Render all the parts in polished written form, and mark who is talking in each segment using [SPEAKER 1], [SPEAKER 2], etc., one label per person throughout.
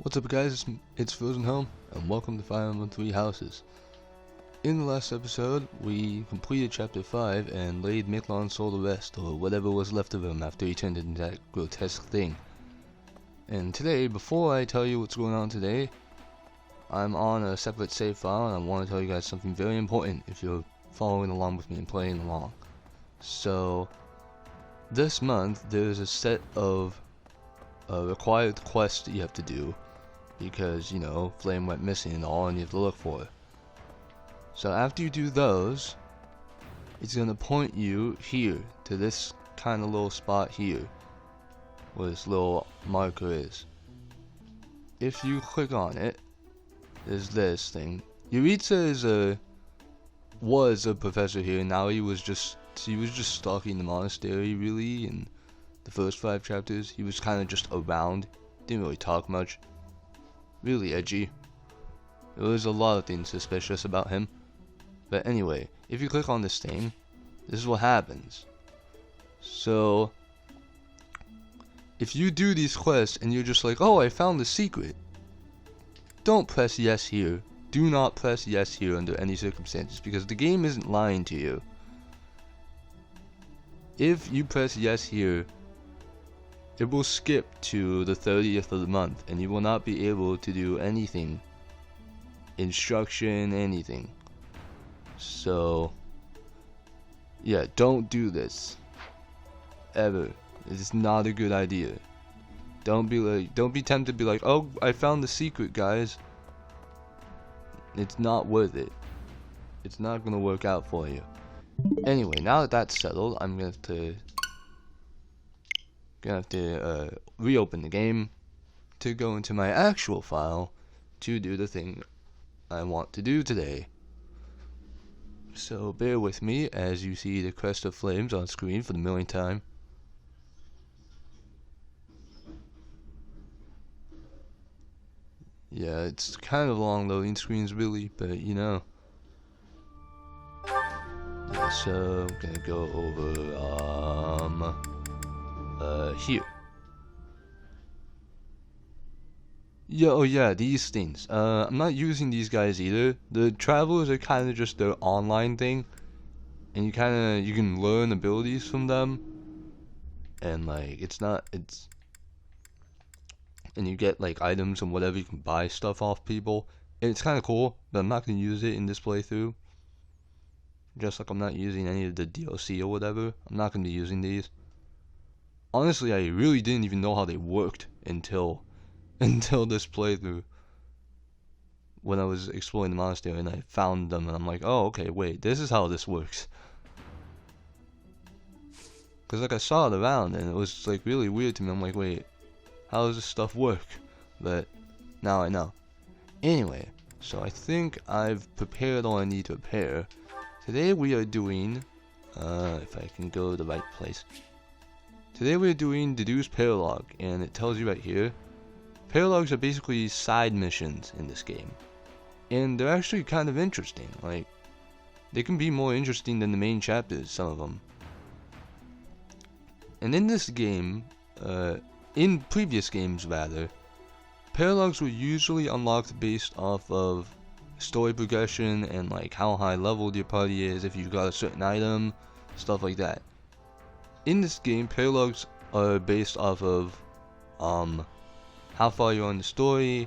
[SPEAKER 1] What's up guys, it's Frozen Home, and welcome to Fire Emblem 3 Houses. In the last episode, we completed chapter 5 and laid Miklon's soul to rest, or whatever was left of him after he turned into that grotesque thing. And today, before I tell you what's going on today, I'm on a separate save file and I want to tell you guys something very important if you're following along with me and playing along. So, this month, there's a set of required quests that you have to do, because, you know, Flame went missing and all, and you have to look for it. So after you do those, it's going to point you here to this kind of little spot here, where this little marker is. If you click on it, there's this thing. Yuritsa was a professor here, and now he was just stalking the monastery, really, in the first 5 chapters. He was kind of just around, didn't really talk much. Really edgy. There was a lot of things suspicious about him. But anyway, if you click on this thing, this is what happens. So, if you do these quests and you're just like, oh, I found the secret, don't press yes here. Do not press yes here under any circumstances, because the game isn't lying to you. If you press yes here, it will skip to the 30th of the month, and you will not be able to do anything. Instruction, anything. So, yeah, don't do this. Ever. It's not a good idea. Don't be tempted to be like, oh, I found the secret, guys. It's not worth it. It's not gonna work out for you. Anyway, now that that's settled, I'm gonna have to reopen the game to go into my actual file to do the thing I want to do today. So bear with me as you see the crest of flames on screen for the millionth time. Yeah, it's kind of long loading screens really, but you know. Yeah, so I'm gonna go over here. Yeah, oh yeah, these things. I'm not using these guys either. The travelers are kind of just their online thing, and you can learn abilities from them, and like and you get like items and whatever. You can buy stuff off people, and it's kind of cool. But I'm not gonna use it in this playthrough. Just like I'm not using any of the DLC or whatever. I'm not gonna be using these. Honestly, I really didn't even know how they worked until this playthrough, when I was exploring the monastery and I found them, and I'm like, oh, okay, wait, this is how this works. Because like I saw it around and it was like really weird to me. I'm like, wait, how does this stuff work? But now I know. Anyway, so I think I've prepared all I need to prepare. Today we are doing, if I can go to the right place. Today we're doing Dedue's Paralogue, and it tells you right here. Paralogues are basically side missions in this game, and they're actually kind of interesting. Like, they can be more interesting than the main chapters, some of them. And in this game, in previous games rather, paralogues were usually unlocked based off of story progression and like how high leveled your party is, if you got a certain item, stuff like that. In this game, paralogues are based off of how far you're on the story,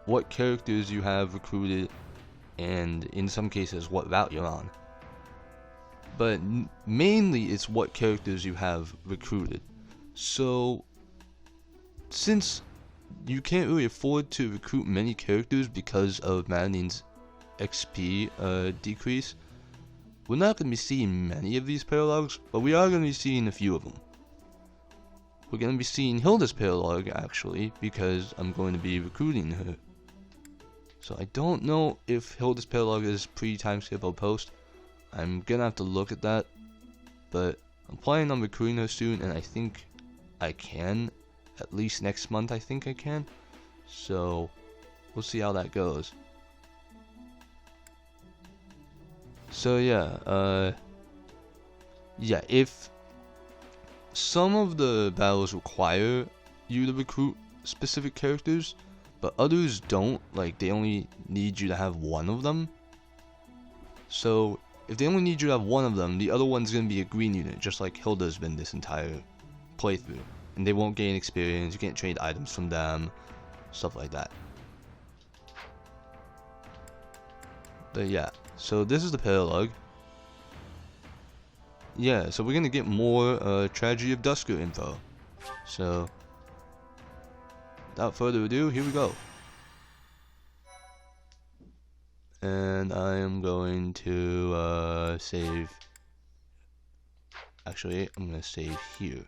[SPEAKER 1] what characters you have recruited, and in some cases what route you're on. But mainly it's what characters you have recruited. So since you can't really afford to recruit many characters because of Maddening's XP decrease, we're not going to be seeing many of these paralogues, but we are going to be seeing a few of them. We're going to be seeing Hilda's paralogue, actually, because I'm going to be recruiting her. So I don't know if Hilda's paralogue is pre-timeskip or post. I'm going to have to look at that. But I'm planning on recruiting her soon, and I think I can. At least next month, I think I can. So we'll see how that goes. So yeah, if some of the battles require you to recruit specific characters, but others don't. Like, they only need you to have one of them. So if they only need you to have one of them, the other one's gonna be a green unit, just like Hilda's been this entire playthrough. And they won't gain experience, you can't trade items from them, stuff like that. But yeah, so this is the Paralogue. Yeah, so we're gonna get more Tragedy of Duscur info. So without further ado, here we go. And I am going to save. Actually, I'm gonna save here.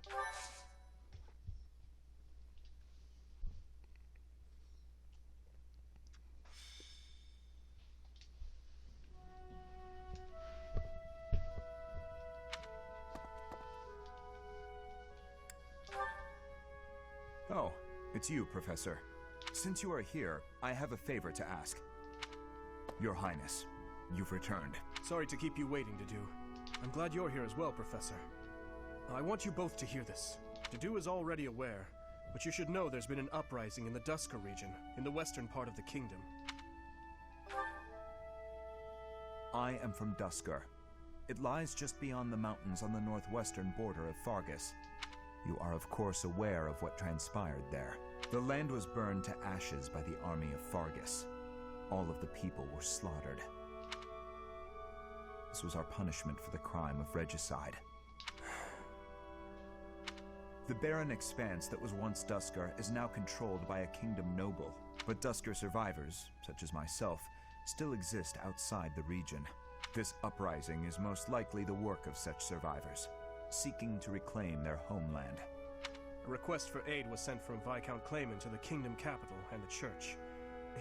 [SPEAKER 2] Oh, it's you, Professor. Since you are here, I have a favor to ask. Your Highness, you've returned.
[SPEAKER 3] Sorry to keep you waiting, Dedue. I'm glad you're here as well, Professor. I want you both to hear this. Dedue is already aware, but you should know there's been an uprising in the Duscur region, in the western part of the kingdom.
[SPEAKER 2] I am from Duscur. It lies just beyond the mountains on the northwestern border of Fargus. You are of course aware of what transpired there. The land was burned to ashes by the army of Fargus. All of the people were slaughtered. This was our punishment for the crime of regicide. The barren expanse that was once Duscur is now controlled by a kingdom noble, but Duscur survivors, such as myself, still exist outside the region. This uprising is most likely the work of such survivors, seeking to reclaim their homeland.
[SPEAKER 3] A request for aid was sent from Viscount Clayman to the kingdom capital and the church.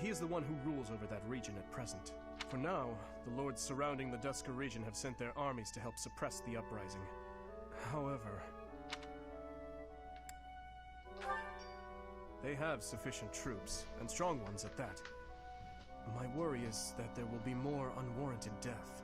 [SPEAKER 3] He is the one who rules over that region at present. For now, the lords surrounding the Duscur region have sent their armies to help suppress the uprising. However, they have sufficient troops, and strong ones at that. My worry is that there will be more unwarranted death.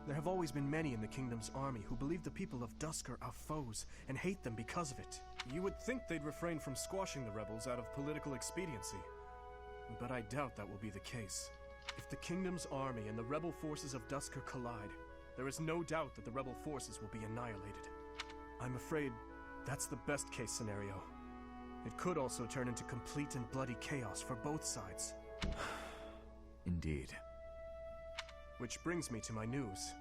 [SPEAKER 3] There have always been many in the kingdom's army who believe the people of Duscur are foes and hate them because of it. You would think they'd refrain from squashing the rebels out of political expediency, but I doubt that will be the case. If the kingdom's army and the rebel forces of Duscur collide, there is no doubt that the rebel forces will be annihilated. I'm afraid that's the best case scenario. It could also turn into complete and bloody chaos for both sides.
[SPEAKER 2] Indeed.
[SPEAKER 3] Which brings me to my news.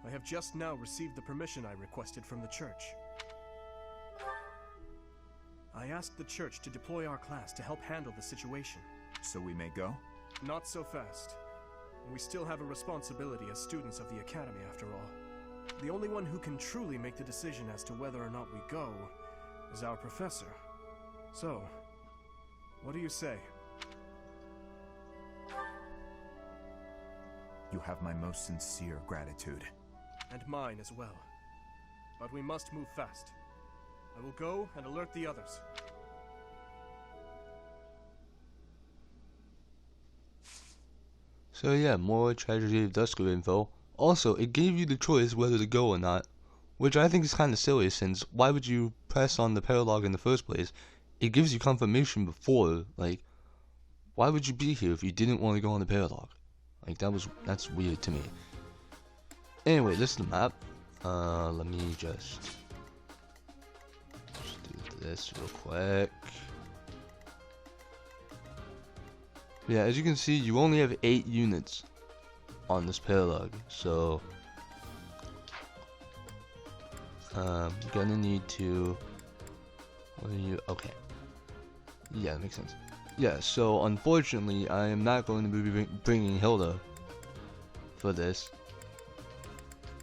[SPEAKER 3] I have just now received the permission I requested from the church. I asked the church to deploy our class to help handle the situation.
[SPEAKER 2] So we may go?
[SPEAKER 3] Not so fast. We still have a responsibility as students of the academy after all. The only one who can truly make the decision as to whether or not we go is our professor. So, what do you say?
[SPEAKER 2] You have my most sincere gratitude.
[SPEAKER 3] And mine as well. But we must move fast. I will go and alert the others.
[SPEAKER 1] So yeah, more Tragedy of Duscur info. Also, it gave you the choice whether to go or not, which I think is kind of silly, since why would you press on the Paralogue in the first place? It gives you confirmation before. Like, why would you be here if you didn't want to go on the Paralogue? Like, that's weird to me. Anyway, this is the map. Let me just do this real quick. Yeah, as you can see, you only have 8 units on this Paralogue, so you're gonna need to. What are you? Okay. Yeah, that makes sense. Yeah, so unfortunately, I am not going to be bringing Hilda for this,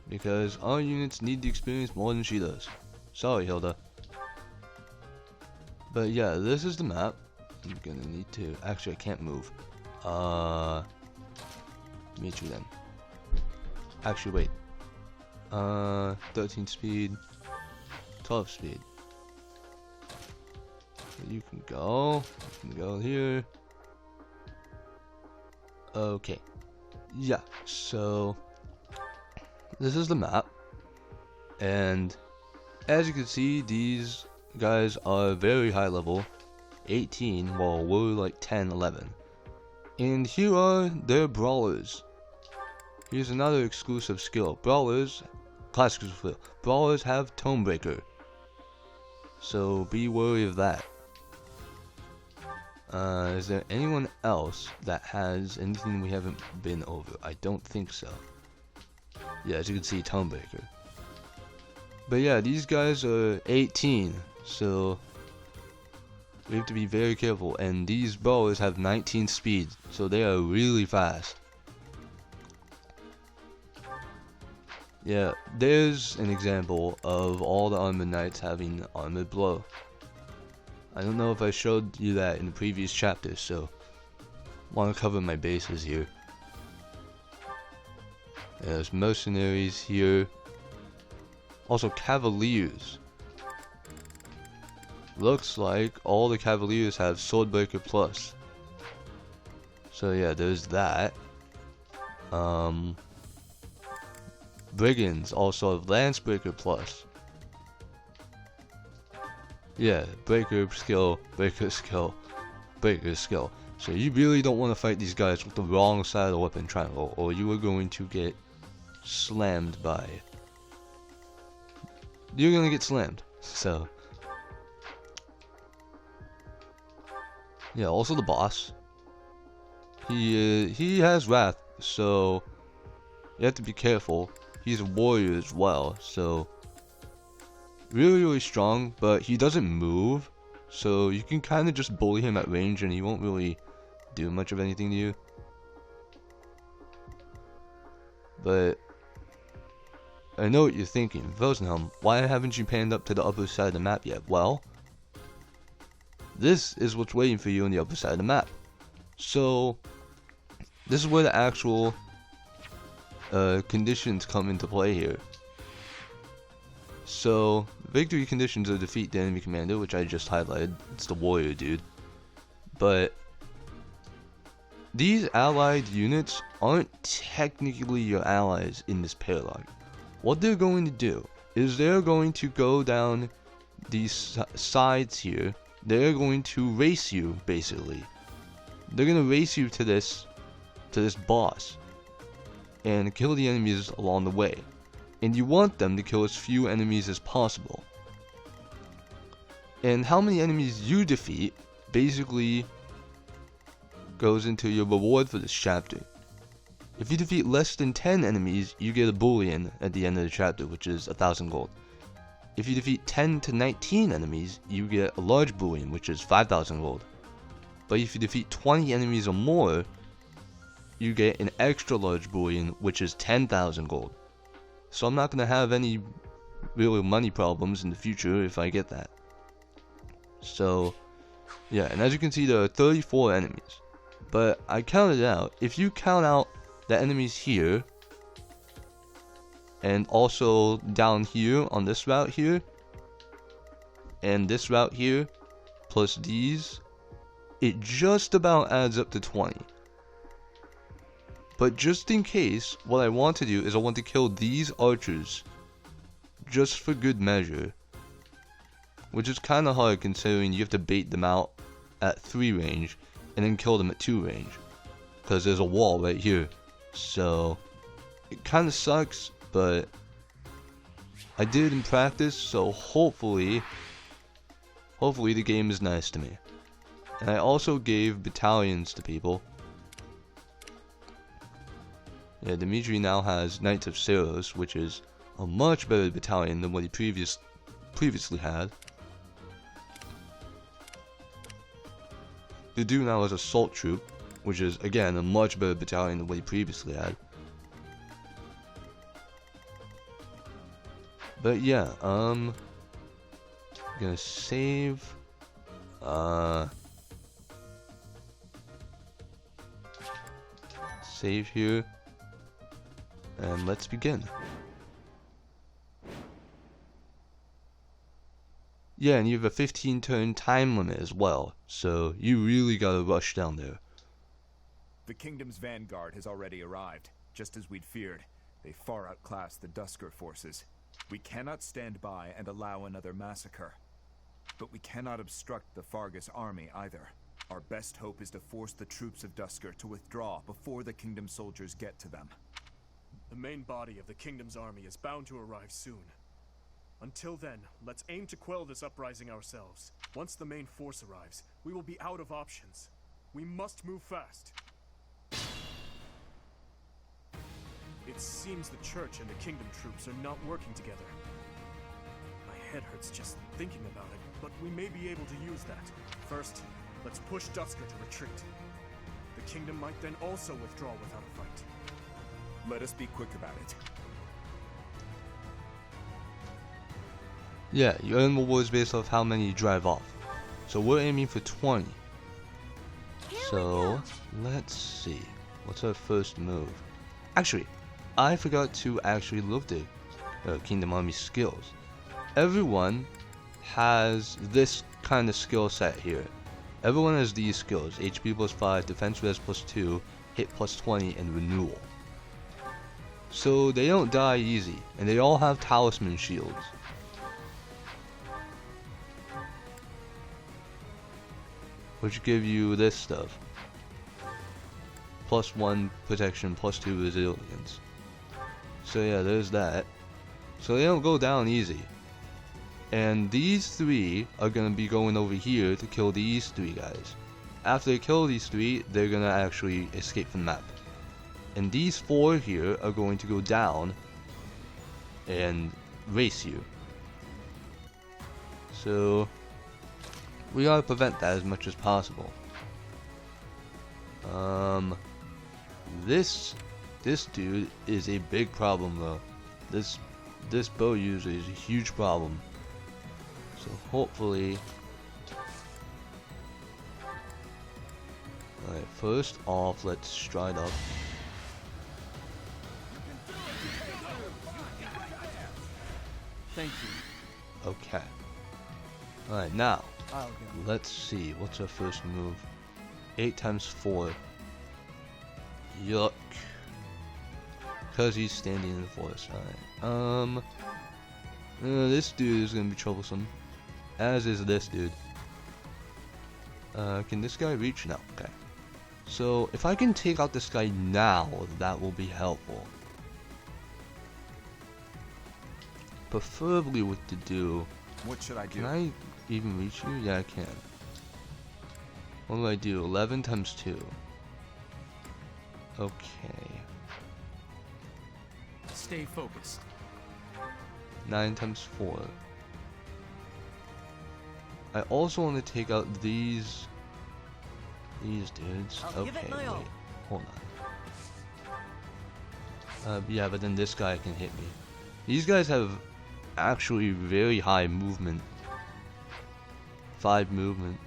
[SPEAKER 1] because our units need the experience more than she does. Sorry, Hilda. But yeah, this is the map. I'm gonna need to. Actually, I can't move. Meet you then. Actually, wait. 13 speed, 12 speed. You can go. You can go here. Okay. Yeah. So this is the map, and as you can see, these guys are very high level, 18, while we're like 10, 11. And here are their brawlers. Here's another exclusive skill. Brawlers, class exclusive skill. Brawlers have Tonebreaker, so be wary of that. Is there anyone else that has anything we haven't been over? I don't think so. Yeah, as you can see, Tonebreaker. But yeah, these guys are 18, so we have to be very careful. And these brawlers have 19 speed, so they are really fast. Yeah, there's an example of all the armored knights having armored blow. I don't know if I showed you that in the previous chapter, so want to cover my bases here. There's mercenaries here. Also cavaliers. Looks like all the cavaliers have Swordbreaker Plus. So yeah, there's that. Brigands also have Lancebreaker Plus. Yeah, breaker skill, breaker skill, breaker skill. So you really don't want to fight these guys with the wrong side of the weapon triangle, or you are going to get slammed by. You're gonna get slammed. So yeah, also the boss. He has wrath, so you have to be careful. He's a warrior as well, so really strong, but he doesn't move, so you can kind of just bully him at range and he won't really do much of anything to you. But I know what you're thinking, Rosenhelm, why haven't you panned up to the upper side of the map yet? Well, this is what's waiting for you on the upper side of the map. So this is where the actual conditions come into play here. So, victory conditions are defeat the enemy commander, which I just highlighted. It's the warrior dude. But these allied units aren't technically your allies in this paralogue. What they're going to do is they're going to go down these sides here. They're going to race you, basically. They're going to race you to this boss and kill the enemies along the way. And you want them to kill as few enemies as possible. And how many enemies you defeat basically goes into your reward for this chapter. If you defeat less than 10 enemies, you get a bullion at the end of the chapter, which is 1,000 gold. If you defeat 10 to 19 enemies, you get a large bullion, which is 5,000 gold. But if you defeat 20 enemies or more, you get an extra large bullion, which is 10,000 gold. So I'm not going to have any real money problems in the future if I get that. So, yeah, and as you can see, there are 34 enemies. But I counted it out. If you count out the enemies here, and also down here on this route here, and this route here, plus these, it just about adds up to 20. But just in case, what I want to do is I want to kill these archers just for good measure, which is kind of hard considering you have to bait them out at 3 range and then kill them at 2 range, because there's a wall right here. So it kind of sucks, but I did it in practice, so hopefully the game is nice to me. And I also gave battalions to people. Yeah, Dimitri now has Knights of Saros, which is a much better battalion than what he previously had. Dedue now has Assault Troop, which is again a much better battalion than what he previously had. But yeah, I'm gonna save. Save here. And let's begin. Yeah, and you have a 15 turn time limit as well, so you really gotta rush down there.
[SPEAKER 2] The kingdom's vanguard has already arrived, just as we'd feared. They far outclass the Duscur forces. We cannot stand by and allow another massacre. but we cannot obstruct the Fargus army either. Our best hope is to force the troops of Duscur to withdraw before the Kingdom soldiers get to them.
[SPEAKER 3] The main body of the Kingdom's army is bound to arrive soon. Until then, let's aim to quell this uprising ourselves. Once the main force arrives, we will be out of options. We must move fast. It seems the Church and the Kingdom troops are not working together. My head hurts just thinking about it, but we may be able to use that. First, let's push Duscur to retreat. The Kingdom might then also withdraw without a fight.
[SPEAKER 2] Let us be quick about it.
[SPEAKER 1] Yeah, you earn rewards based off how many you drive off. So we're aiming for 20. So let's see. What's our first move? Actually, I forgot to actually look at Kingdom Army skills. Everyone has this kind of skill set here. Everyone has these skills: HP plus 5, defense res plus 2, hit plus 20, and renewal. So they don't die easy, and they all have talisman shields. Which give you this stuff. Plus 1 protection, plus 2 resilience. So yeah, there's that. So they don't go down easy. And these 3 are gonna be going over here to kill these 3 guys. After they kill these 3, they're gonna actually escape from the map. And these 4 here are going to go down and race you. So we gotta prevent that as much as possible. This dude is a big problem though. This bow user is a huge problem. So hopefully, alright, first off, let's stride up.
[SPEAKER 4] Thank you.
[SPEAKER 1] Okay. Alright, now let's see, what's our first move? 8 times 4. Yuck. Because he's standing in the forest. Alright. This dude is gonna be troublesome. As is this dude. Can this guy reach? No. Okay. So, if I can take out this guy now, that will be helpful. Preferably with Dedue.
[SPEAKER 2] What should I do?
[SPEAKER 1] Can I even reach you? Yeah, I can. What do I do? 11 times 2. Okay.
[SPEAKER 4] Stay focused.
[SPEAKER 1] 9 times 4. I also want to take out these dudes.
[SPEAKER 4] I'll give
[SPEAKER 1] Okay,
[SPEAKER 4] it my all.
[SPEAKER 1] wait. Hold on. Yeah, but then this guy can hit me. These guys have actually very high movement. 5 movement.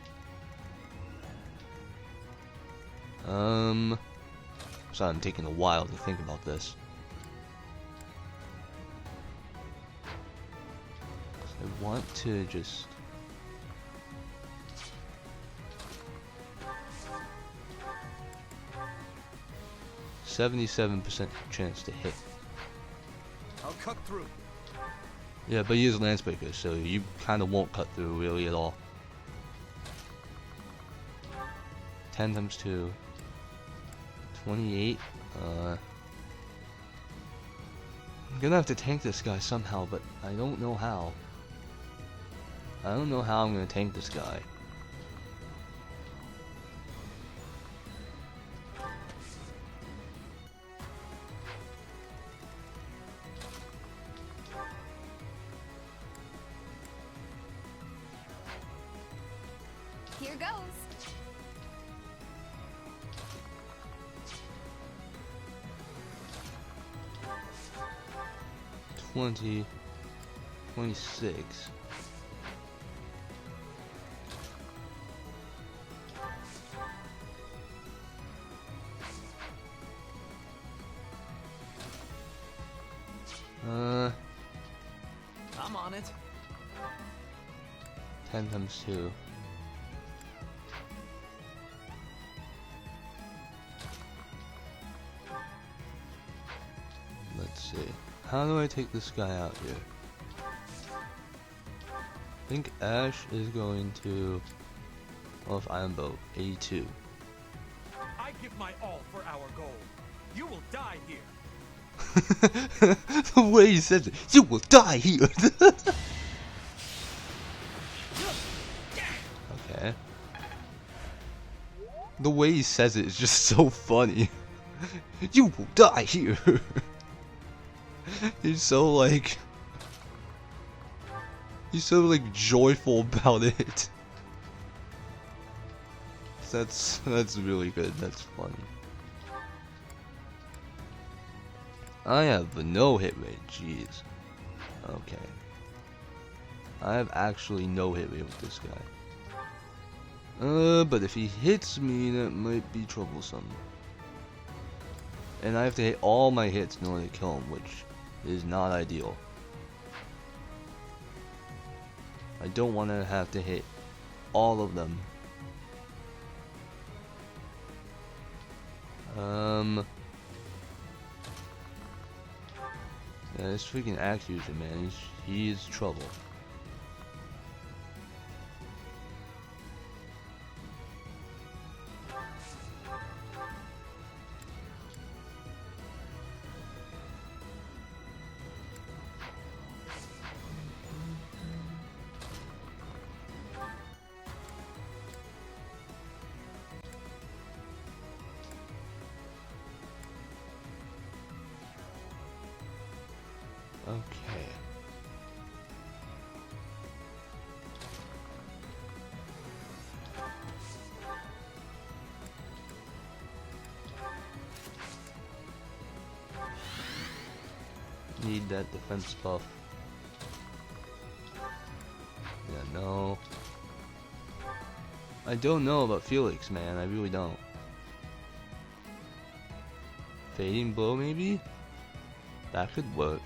[SPEAKER 1] Sorry, I'm taking a while to think about this. I want to just... .77% chance to hit.
[SPEAKER 3] I'll cut through.
[SPEAKER 1] Yeah, but he is Lancebreaker, so you kind of won't cut through really at all. 10 times 2. 28. I'm gonna have to tank this guy somehow, but I don't know how. I don't know how I'm gonna tank this guy.
[SPEAKER 5] Here goes.
[SPEAKER 1] $20, $26.
[SPEAKER 4] I'm on it.
[SPEAKER 1] 10 times 2. Let's see. How do I take this guy out here? think Ash is going to off Iron Boat 82.
[SPEAKER 6] I give my all for our goal. You will die here.
[SPEAKER 1] The way he says it, you will die here. Okay. The way he says it is just so funny. You will die here. He's so like joyful about it. That's really good. That's funny. I have a no hit rate. Jeez. Okay. I have actually no hit rate with this guy. But if he hits me, that might be troublesome. And I have to hit all my hits in order to kill him, which is not ideal. I don't want to have to hit all of them. Yeah, this freaking axe user, man, he's trouble. Okay. Need that defense buff. Yeah, no. I don't know about Felix, man. I really don't. Fading blow, maybe? That could work.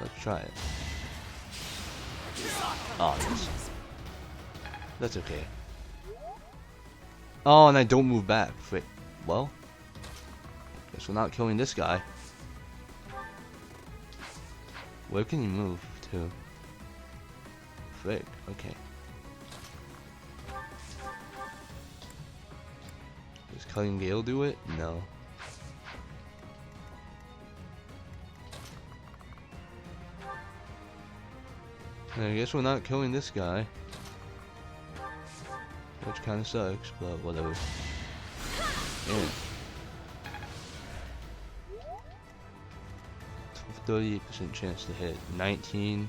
[SPEAKER 1] Let's try it. Oh, that's okay. Oh, and I don't move back. Frick. Well, guess we're not killing this guy. Where can he move to? Frick. Okay. Does Cutting Gale do it? No. I guess we're not killing this guy, which kind of sucks, but whatever. Yeah. 38% chance to hit. 19.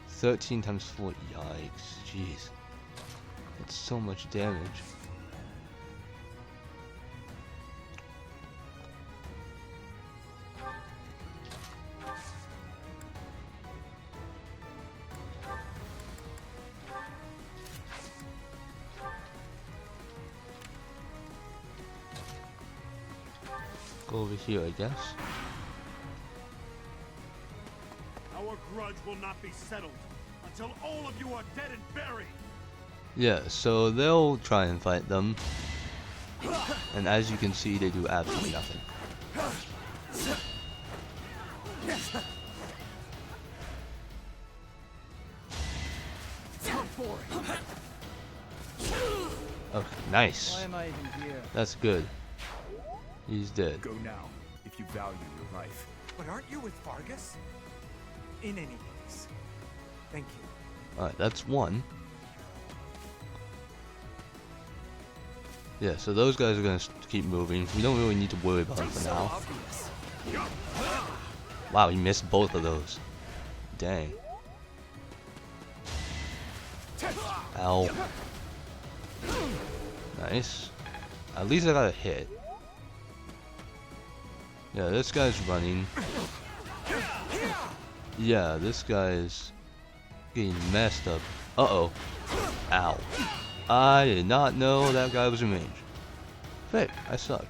[SPEAKER 1] 13 times 4. Yikes. Jeez. That's so much damage. Go over here, I guess.
[SPEAKER 6] Our grudge will not be settled until all of you are dead and buried.
[SPEAKER 1] Yeah, so they'll try and fight them. And as you can see, they do absolutely nothing. Okay, nice.
[SPEAKER 4] Why am I even here?
[SPEAKER 1] That's good. He's dead.
[SPEAKER 2] Go now, if you value your life.
[SPEAKER 6] But aren't you with Vargas? In any case, thank you.
[SPEAKER 1] Alright, that's one. Yeah, so those guys are gonna keep moving. We don't really need to worry about it for now. Wow, he missed both of those. Dang. Ow. Nice. At least I got a hit. Yeah, this guy's running. Yeah, this guy's getting messed up. Uh-oh. Ow. I did not know that guy was in range. Frick, I suck.